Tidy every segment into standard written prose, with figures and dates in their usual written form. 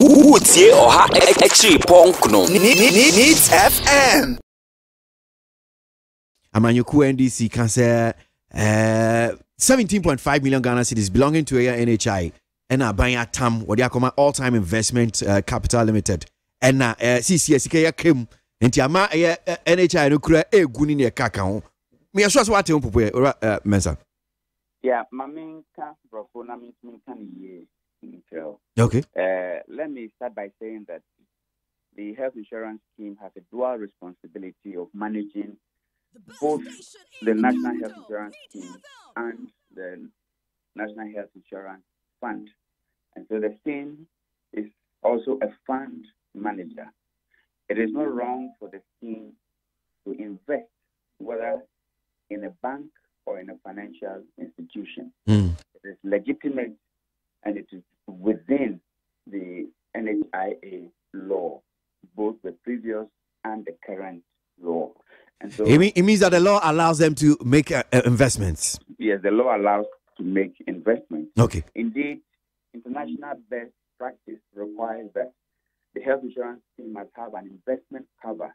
Utie oha echi ponkno. Needs FM. Amanyuku NDC can say 17.5 million Ghana cedis belonging to NHIA and buying a TAM, what they call all-time investment capital limited. And CCS came into Ama NHIA no kura guni ne kaka. Me aswa what you mensa. Yeah, my main camp brofona means ye. Okay. Let me start by saying that the health insurance scheme has a dual responsibility of managing both the National Health Insurance Scheme and the National Health Insurance Fund. And so the scheme is also a fund manager. It is not wrong for the scheme to invest, whether in a bank or in a financial institution. It is legitimate and it is within the NHIA law, both the previous and the current law. And so it means that the law allows them to make investments. Yes, the law allows to make investments. Okay. Indeed, international best practice requires that the health insurance scheme must have an investment cover,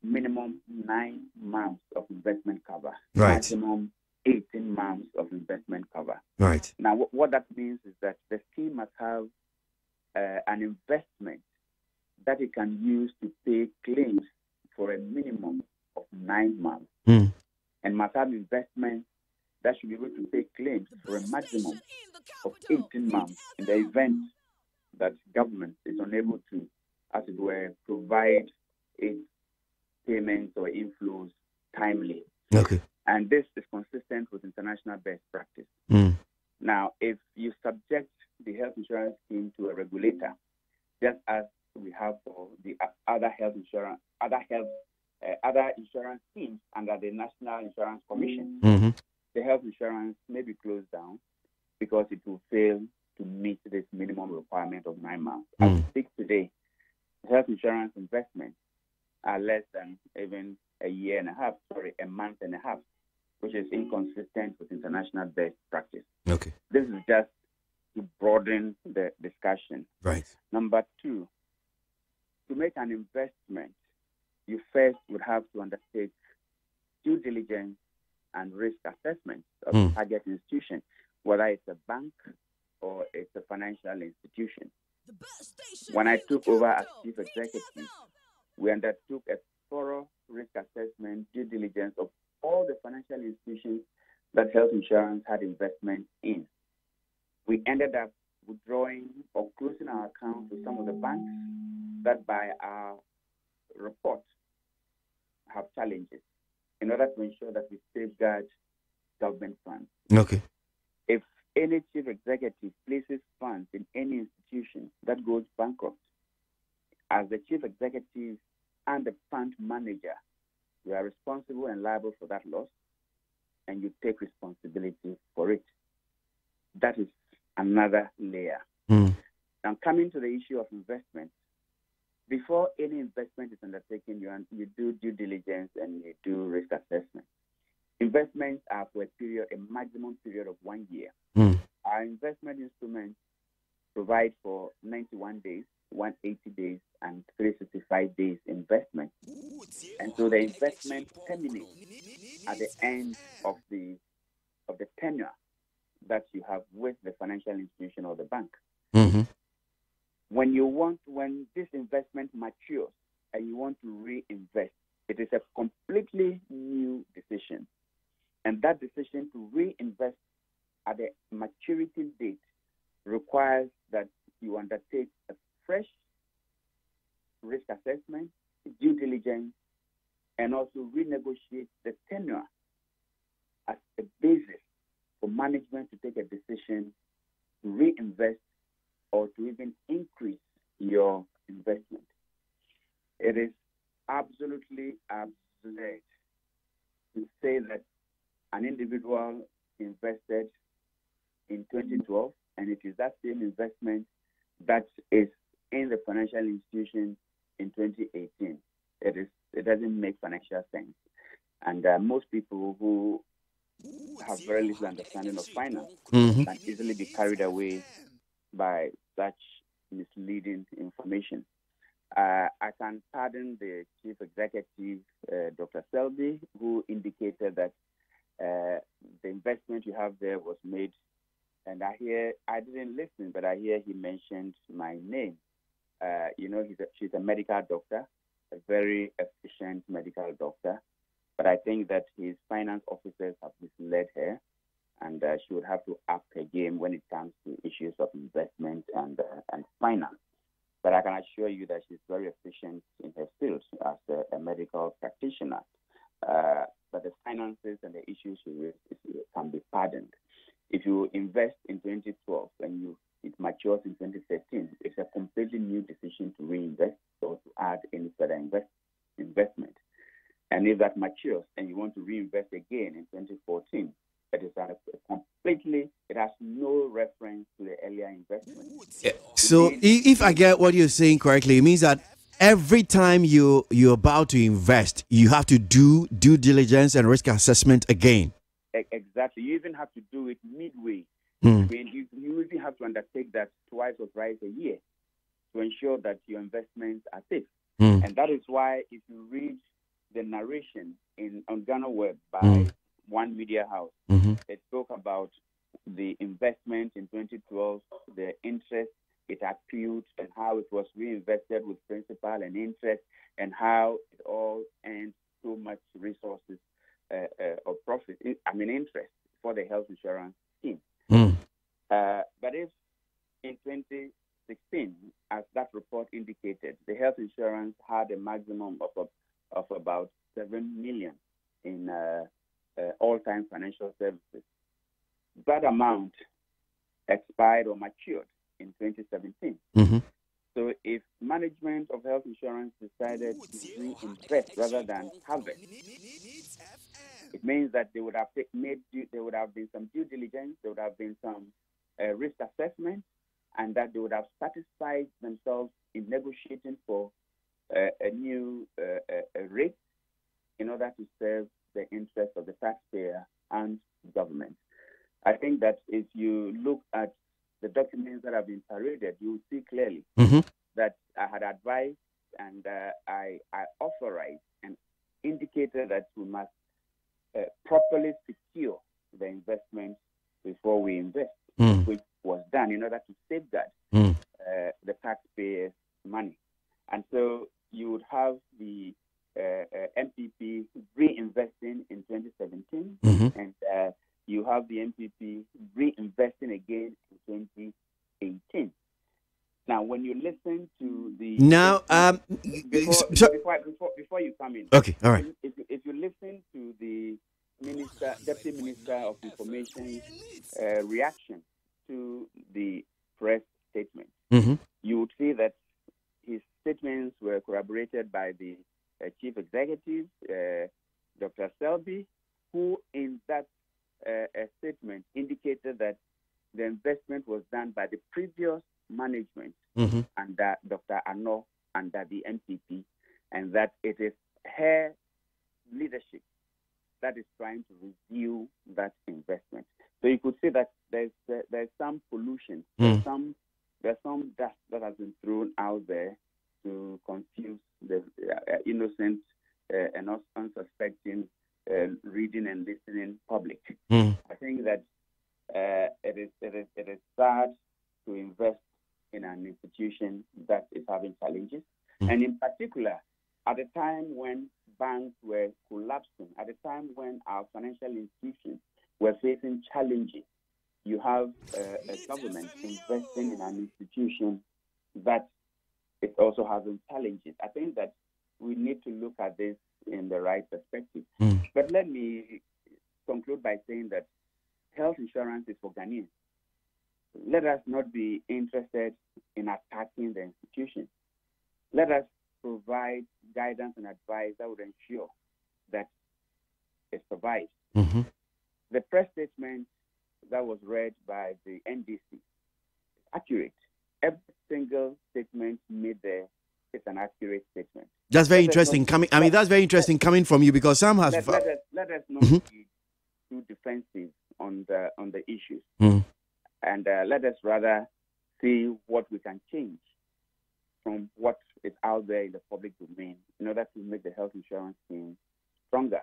minimum 9 months of investment cover, right. Maximum 18 months of investment cover. Right. Now, what that means is that the scheme must have an investment that it can use to pay claims for a minimum of 9 months, and must have investment that should be able to pay claims for a maximum of 18 months in the event that government is unable to, as it were, provide its payments or inflows timely. Okay. And this is consistent with international best practice. Now, if you subject the health insurance scheme to a regulator, just as we have for the other insurance schemes under the National Insurance Commission, the health insurance may be closed down because it will fail to meet this minimum requirement of 9 months. As we speak today, health insurance investments are less than even a month and a half, which is inconsistent with international best practice. Okay. This is just to broaden the discussion. Right. Number two, to make an investment, you first would have to undertake due diligence and risk assessment of the target institution, whether it's a bank or it's a financial institution. When I took over as chief executive, we undertook a thorough risk assessment, due diligence of all the financial institutions that health insurance had investment in. We ended up withdrawing or closing our accounts with some of the banks that by our report have challenges in order to ensure that we safeguard government funds. Okay. If any chief executive places funds in any institution that goes bankrupt, as the chief executive and the fund manager, you are responsible and liable for that loss, and you take responsibility for it. That is another layer. Now, coming to the issue of investment, before any investment is undertaken, you do due diligence and you do risk assessment. Investments are for a maximum period of 1 year. Our investment instruments provide for 91 days, 180 days, and 365 days investment. And so the investment terminates at the end of the tenure that you have with the financial institution or the bank. When this investment matures and you want to reinvest, it is a completely new decision. And that decision to reinvest at the maturity date requires that you undertake a fresh risk assessment, due diligence, and also renegotiate the tenure as a basis for management to take a decision to reinvest or to even increase your investment. It is absolutely absurd to say that an individual invested in 2012 and it is that same investment that is in the financial institution in 2018. It doesn't make financial sense. And most people who have very little understanding of finance can easily be carried away by such misleading information. I can pardon the chief executive, Dr. Selby, who indicated that the investment you have there was made, and I didn't listen, but I hear he mentioned my name. She's a medical doctor, a very efficient medical doctor, but I think that his finance officers have misled her, and she would have to up her game when it comes to issues of investment and finance. But I can assure you that she's very efficient in her field as a medical practitioner. But the finances and the issues she raised can be pardoned. If you invest in 2012 and it matures in 2013, it's a completely new decision to reinvest or to add any further investment. And if that matures and you want to reinvest again in 2014, it has no reference to the earlier investment. So if I get what you're saying correctly, it means that every time you're about to invest, you have to do due diligence and risk assessment again. Exactly. You even have to do it midway. I mean, you even have to undertake that twice or thrice a year to ensure that your investments are safe. And that is why if you read the narration on Ghana Web by one media house, it spoke about the investment in 2012, the interest it accrued, and how it was reinvested with principal and interest, and how it all earned so much resources or profit, interest for the health insurance scheme. But if in 2016, as that report indicated, the health insurance had a maximum of about 7 million in all-time financial services. That amount expired or matured in 2017. So if management of health insurance decided to reinvest rather than harvest, it means that they would have been some due diligence, there would have been some risk assessment, and that they would have satisfied themselves in negotiating for a new rate in order to serve the interests of the taxpayer and government. I think that if you look at the documents that have been paraded, you will see clearly that I had advised and I authorized and indicated that we must properly secure the investment before we invest, which was done in order to safeguard the taxpayers' money. And so you would have the MPP reinvesting in 2017, and you have the MPP reinvesting again in 2018. Now, when you listen to the before you come in, okay, all right. If you listen to the Deputy Minister of Information's reaction to the press statement, you would see that his statements were corroborated by the Chief Executive, Dr. Selby, who in that statement indicated that the investment was done by the previous management under Dr. Ano, under the NPP, and that it is her leadership that is trying to review that investment. So you could say that there's some pollution, there's some dust that has been thrown out there to confuse the innocent and unsuspecting reading and listening public. I think that it is sad to invest in an institution that is having challenges, and in particular, at the time when banks were collapsing, at the time when our financial institutions were facing challenges, you have a government investing in an institution that is also having challenges. I think that we need to look at this in the right perspective. But let me conclude by saying that health insurance is for Ghanaians. Let us not be interested in attacking the institution. Let us provide guidance and advice that would ensure that it survives. The press statement that was read by the NDC is accurate. Every single statement made there is an accurate statement. That's very interesting. That's very interesting coming from you, because some has. Let us not be too defensive on the issues, and let us rather see what we can change from what is out there in the public domain in order to make the health insurance scheme stronger.